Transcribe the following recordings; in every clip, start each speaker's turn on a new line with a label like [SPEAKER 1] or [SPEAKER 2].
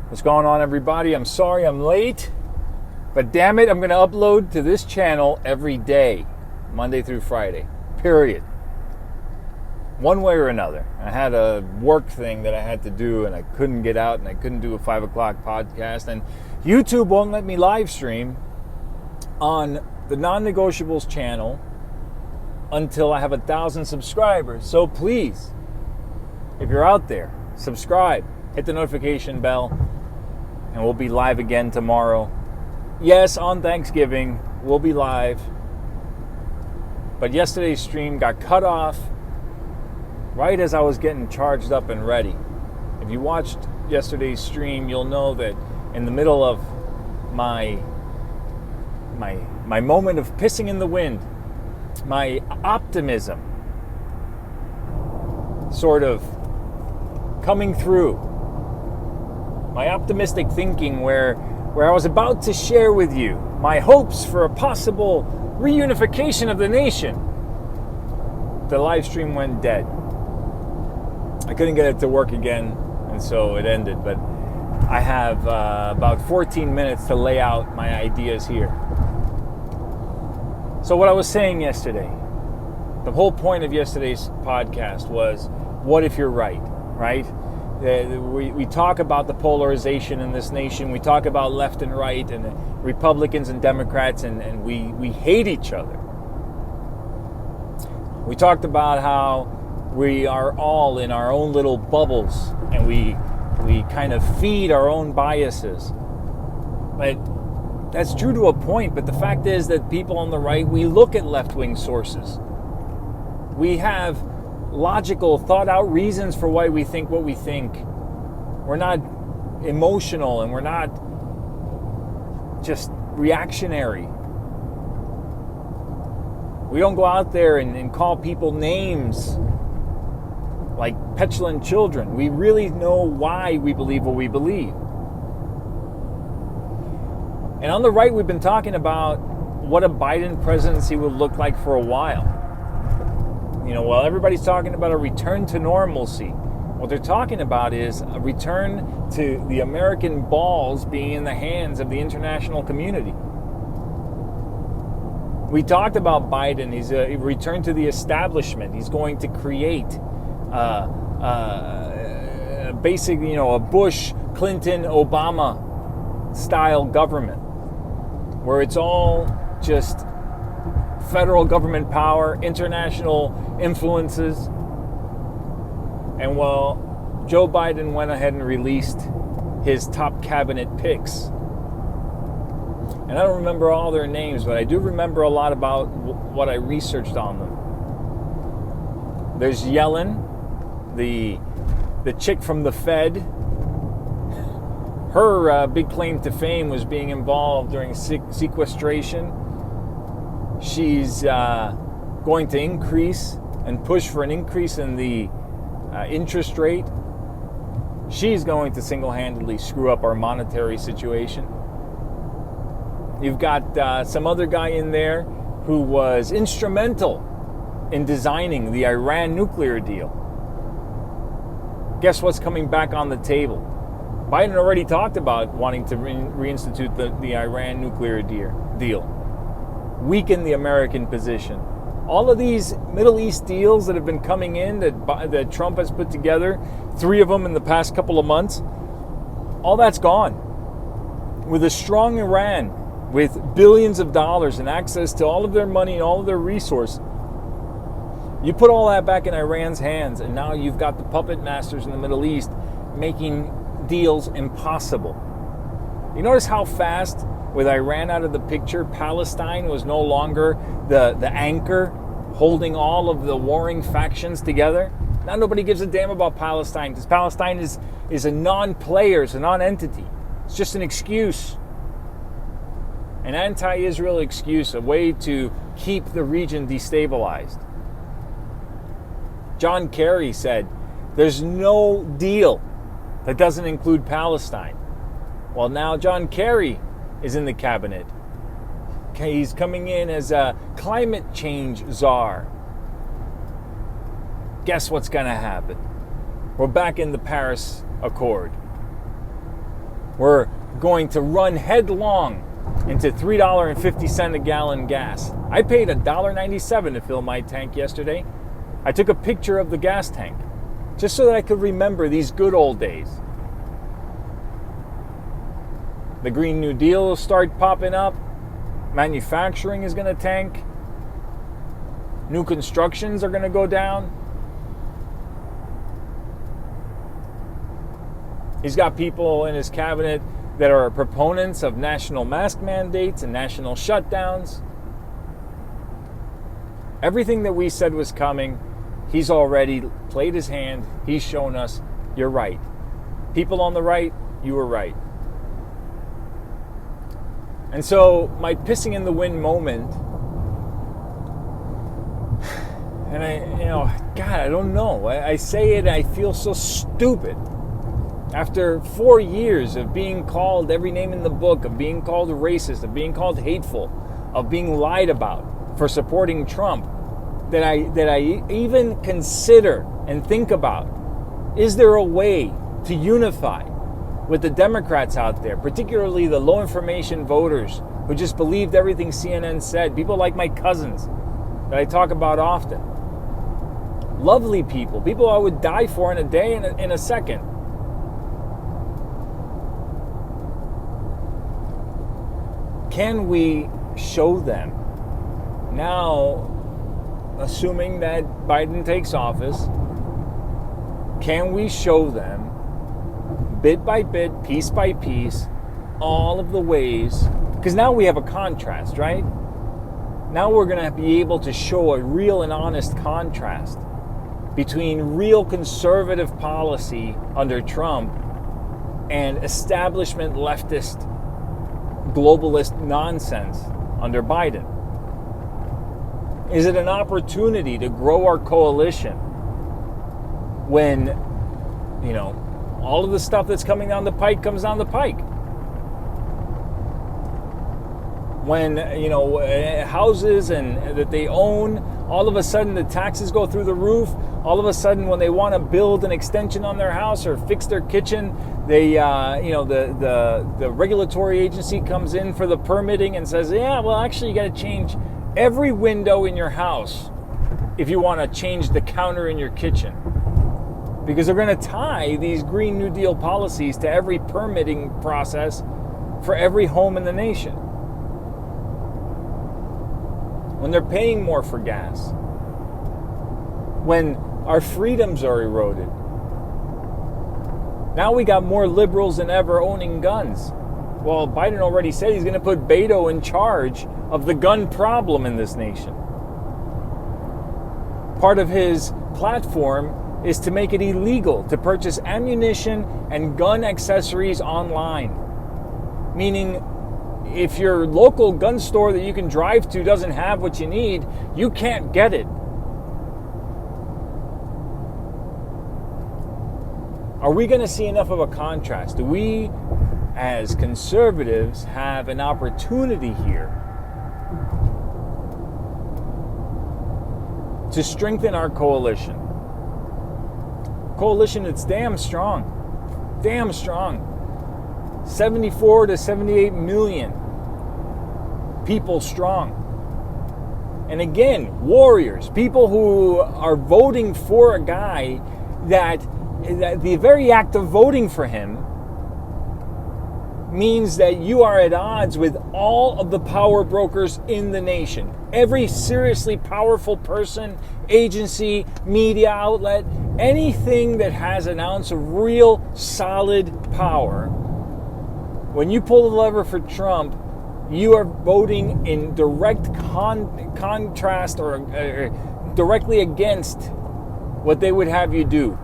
[SPEAKER 1] What's going on, everybody? I'm sorry I'm late, but damn it, I'm going to upload to this channel every day, Monday through Friday, period. One way or another. I had a work thing that I had to do, and I couldn't get out, and I couldn't do a 5 o'clock podcast, and YouTube won't let me live stream on the Non-negotiables channel until I have 1,000 subscribers. So please, if you're out there, subscribe, hit the notification bell, and we'll be live again tomorrow. Yes, on Thanksgiving, we'll be live. But yesterday's stream got cut off right as I was getting charged up and ready. If you watched yesterday's stream, you'll know that in the middle of my moment of pissing in the wind, my optimism sort of coming through, my optimistic thinking where I was about to share with you my hopes for a possible reunification of the nation, the live stream went dead. I couldn't get it to work again, and so it ended, but I have about 14 minutes to lay out my ideas here. So what I was saying yesterday, the whole point of yesterday's podcast was, what if you're right? We talk about the polarization in this nation. We talk about left and right and Republicans and Democrats, and we hate each other. We talked about how we are all in our own little bubbles, and we kind of feed our own biases. But that's true to a point, but the fact is that people on the right, we look at left-wing sources. We have logical, thought-out reasons for why we think what we think. We're not emotional, and we're not just reactionary. We don't go out there and call people names like petulant children. We really know why we believe what we believe. And on the right, we've been talking about what a Biden presidency would look like for a while. While everybody's talking about a return to normalcy, what they're talking about is a return to the American balls being in the hands of the international community. We talked about Biden. He's a return to the establishment. He's going to create basically, a Bush, Clinton, Obama style government where it's all just federal government power, international influences. And while Joe Biden went ahead and released his top cabinet picks, and I don't remember all their names, but I do remember a lot about what I researched on them. There's Yellen, the chick from the Fed. Her big claim to fame was being involved during sequestration. She's going to increase and push for an increase in the interest rate. She's going to single-handedly screw up our monetary situation. You've got some other guy in there who was instrumental in designing the Iran nuclear deal. Guess what's coming back on the table? Biden already talked about wanting to reinstitute the Iran nuclear deal. Weaken the American position. All of these Middle East deals that have been coming in that Trump has put together, 3 of them in the past couple of months, all that's gone. With a strong Iran, with billions of dollars and access to all of their money and all of their resources, you put all that back in Iran's hands, and now you've got the puppet masters in the Middle East making deals impossible. You notice how fast, with Iran out of the picture, Palestine was no longer the anchor holding all of the warring factions together? Now nobody gives a damn about Palestine, because Palestine is a non-player, it's a non-entity. It's just an excuse. An anti-Israel excuse, a way to keep the region destabilized. John Kerry said, there's no deal that doesn't include Palestine. Well, now John Kerry is in the cabinet. He's coming in as a climate change czar. Guess what's going to happen? We're back in the Paris Accord. We're going to run headlong into $3.50 a gallon gas. I paid $1.97 to fill my tank yesterday. I took a picture of the gas tank just so that I could remember these good old days. The Green New Deal will start popping up. Manufacturing is going to tank. New constructions are going to go down. He's got people in his cabinet that are proponents of national mask mandates and national shutdowns. Everything that we said was coming, he's already played his hand. He's shown us, you're right. People on the right, you were right. And so my pissing in the wind moment, and I don't know. I say it, I feel so stupid. After 4 years of being called every name in the book, of being called racist, of being called hateful, of being lied about for supporting Trump, that I even consider and think about, is there a way to unify with the Democrats out there, particularly the low information voters who just believed everything CNN said, people like my cousins that I talk about often. Lovely people I would die for in a day, in a second. Can we show them now, assuming that Biden takes office, can we show them bit by bit, piece by piece, all of the ways, because now we have a contrast, right? Now we're going to be able to show a real and honest contrast between real conservative policy under Trump and establishment leftist globalist nonsense under Biden. Is it an opportunity to grow our coalition when, all of the stuff that's coming down the pike comes down the pike? When, houses and that they own, all of a sudden the taxes go through the roof. All of a sudden when they want to build an extension on their house or fix their kitchen, they, the regulatory agency comes in for the permitting and says, yeah, well, actually you got to change every window in your house if you want to change the counter in your kitchen. Because they're going to tie these Green New Deal policies to every permitting process for every home in the nation. When they're paying more for gas. When our freedoms are eroded. Now we got more liberals than ever owning guns. Well, Biden already said he's going to put Beto in charge of the gun problem in this nation. Part of his platform is to make it illegal to purchase ammunition and gun accessories online. Meaning, if your local gun store that you can drive to doesn't have what you need, you can't get it. Are we going to see enough of a contrast? Do we, as conservatives, have an opportunity here to strengthen our coalition? Coalition that's damn strong. 74 to 78 million people strong. And again, warriors, people who are voting for a guy that the very act of voting for him means that you are at odds with all of the power brokers in the nation. Every seriously powerful person, agency, media outlet, anything that has an ounce of real solid power, when you pull the lever for Trump, you are voting in direct contrast or directly against what they would have you do.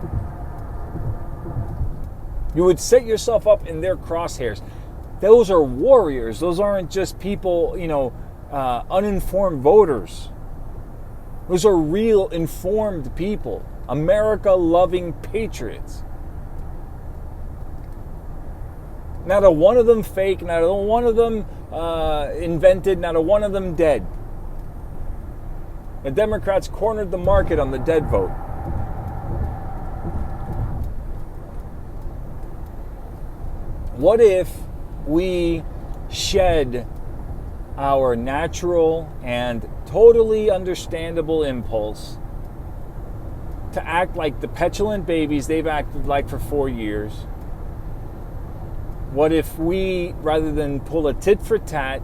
[SPEAKER 1] You would set yourself up in their crosshairs. Those are warriors. Those aren't just people, uninformed voters. Those are real informed people, America-loving patriots. Not a one of them fake, not a one of them invented, not a one of them dead. The Democrats cornered the market on the dead vote. What if we shed our natural and totally understandable impulse to act like the petulant babies they've acted like for 4 years? What if we, rather than pull a tit for tat,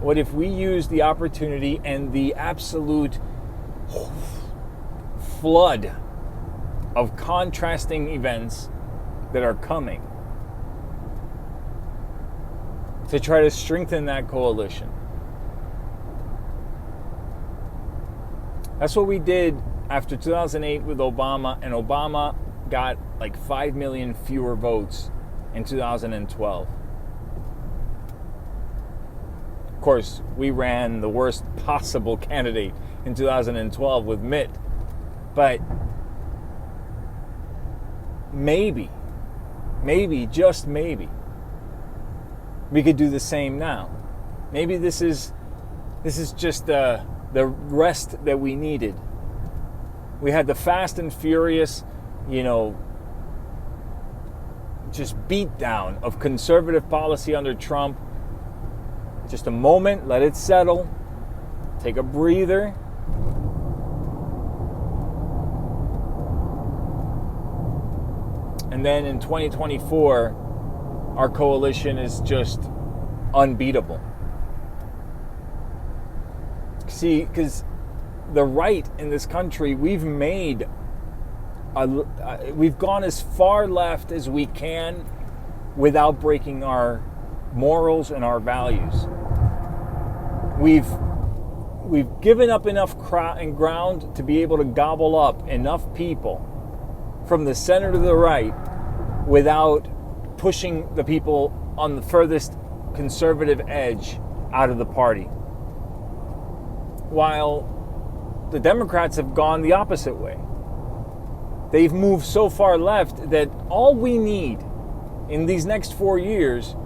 [SPEAKER 1] what if we use the opportunity and the absolute flood of contrasting events that are coming to try to strengthen that coalition? That's what we did after 2008 with Obama, and Obama got like 5 million fewer votes in 2012. Of course, we ran the worst possible candidate in 2012 with Mitt. But maybe, just maybe, we could do the same now. Maybe this is just the rest that we needed. We had the fast and furious, just beat down of conservative policy under Trump. Just a moment, let it settle, take a breather. And then in 2024, our coalition is just unbeatable. See, because the right in this country, we've gone as far left as we can without breaking our morals and our values. We've given up enough ground to be able to gobble up enough people from the center to the right without pushing the people on the furthest conservative edge out of the party. While the Democrats have gone the opposite way. They've moved so far left that all we need in these next 4 years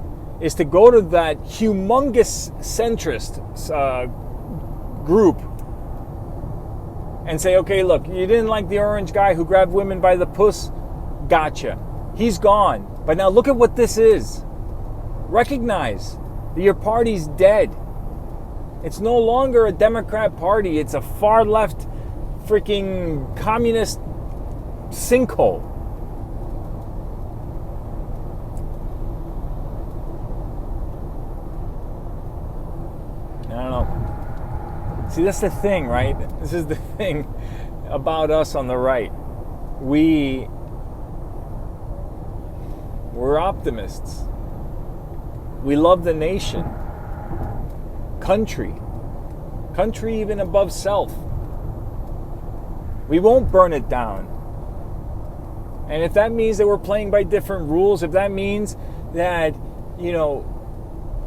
[SPEAKER 1] is to go to that humongous centrist group and say, okay, look, you didn't like the orange guy who grabbed women by the puss? Gotcha. He's gone. But now look at what this is. Recognize that your party's dead. It's no longer a Democrat party. It's a far left freaking communist sinkhole. I don't know. See, that's the thing, right? This is the thing about us on the right. We're optimists. We love the nation. Country even above self. We won't burn it down. And if that means that we're playing by different rules, if that means that,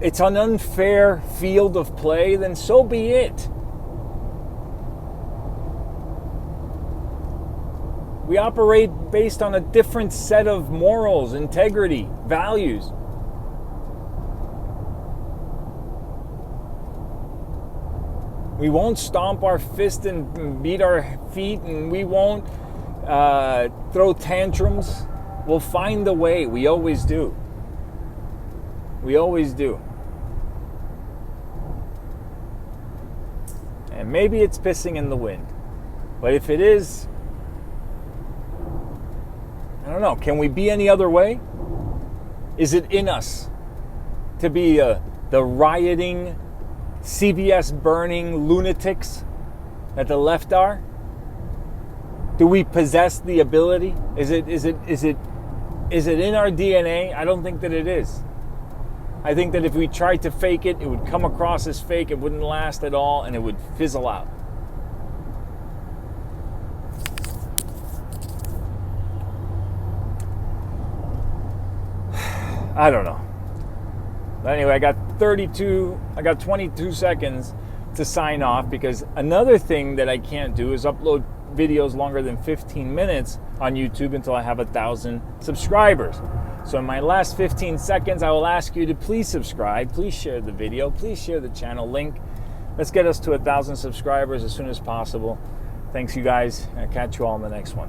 [SPEAKER 1] it's an unfair field of play, then so be it. We operate based on a different set of morals, integrity, values. We won't stomp our fist and beat our feet, and we won't throw tantrums. We'll find the way. We always do. We always do. And maybe it's pissing in the wind. But if it is, I don't know. Can we be any other way? Is it in us to be the rioting, CVS burning lunatics that the left are? Do we possess the ability? Is it in our DNA? I don't think that it is. I think that if we tried to fake it, it would come across as fake, it wouldn't last at all, and it would fizzle out. I don't know. But anyway, I got 22 seconds to sign off, because another thing that I can't do is upload videos longer than 15 minutes on YouTube until I have 1,000 subscribers. So in my last 15 seconds, I will ask you to please subscribe, please share the video, please share the channel link. Let's get us to 1,000 subscribers as soon as possible. Thanks, you guys. I'll catch you all in the next one.